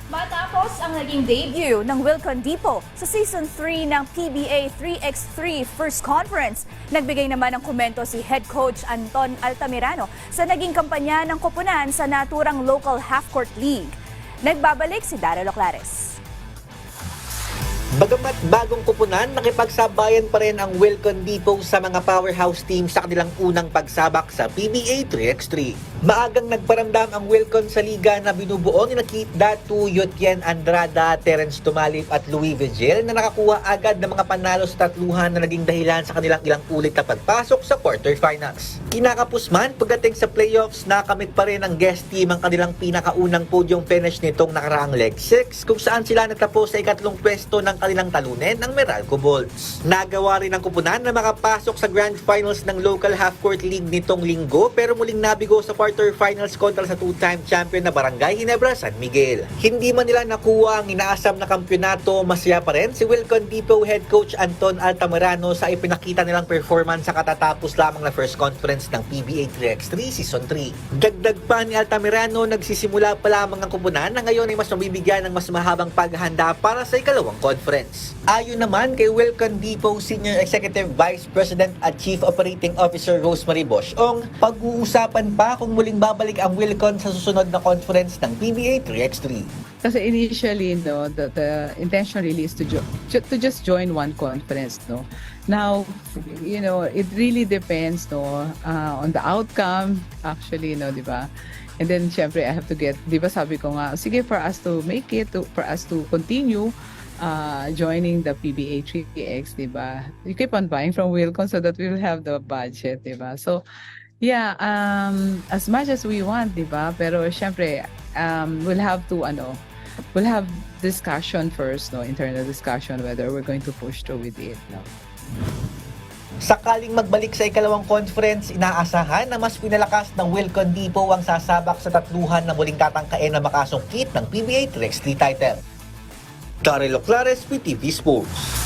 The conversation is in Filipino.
Matapos ang naging debut ng Wilcon Depot sa Season 3 ng PBA 3x3 First Conference, nagbigay naman ng komento si Head Coach Anton Altamirano sa naging kampanya ng koponan sa naturang local half-court league. Nagbabalik si Daryl Oclares. Bagamat bagong kupunan, nakipagsabayan pa rin ang Wilcon Depot sa mga powerhouse team sa kanilang unang pagsabak sa PBA 3x3. Maagang nagparamdam ang Wilcon sa liga na binubuo ni Kit Datu, Yotien Andrada, Terence Tumalip at Louis Vigil na nakakuha agad ng mga panalo sa tatluhan na naging dahilan sa kanilang ilang ulit na pagpasok sa quarterfinals. Kinakapos man, pagdating sa playoffs, nakamit pa rin ang guest team ang kanilang pinakaunang podium finish nitong nakaraang leg 6 kung saan sila natapos sa ikatlong pwesto ng kanilang talunin ng Meralco Bulls. Nagawa rin ang kupunan na makapasok sa grand finals ng local half-court league nitong linggo pero muling nabigo sa quarterfinals kontra sa two-time champion na Barangay Ginebra San Miguel. Hindi man nila nakuha ang inaasam na kampyonato, masaya pa rin si Wilcon Depot Head Coach Anton Altamirano sa ipinakita nilang performance sa katatapos lamang na first conference ng PBA 3x3 Season 3. Dagdag pa ni Altamirano, nagsisimula pa lamang ang kupunan na ngayon ay mas mabibigyan ng mas mahabang paghahanda para sa ikalawang conference. Ayon naman kay Wilcon Depot Senior Executive Vice President at Chief Operating Officer Rosemary Boschong, pag-uusapan pa kung muling babalik ang Wilcon sa susunod na conference ng PBA 3x3. Kasi initially, no, the intention really is to just join one conference, no. Now, you know, it really depends, no, on the outcome, actually, no, di ba? And then, syempre, I have to get, di ba sabi ko nga, sige, for us to make it, for us to continue joining the PBA 3X, di ba? You keep on buying from Wilcon so that we will have the budget, di ba? So, yeah, as much as we want, di ba? Pero, syempre, we'll have discussion first, no, internal discussion whether we're going to push through with it, no. Sakaling magbalik sa ikalawang conference, inaasahan na mas pinalakas ng Wilcon Depot ang sasabak sa tatluhan na muling tatangkain na makasungkit ng PBA 3x3 title. Daryl Oclares, PTV Sports.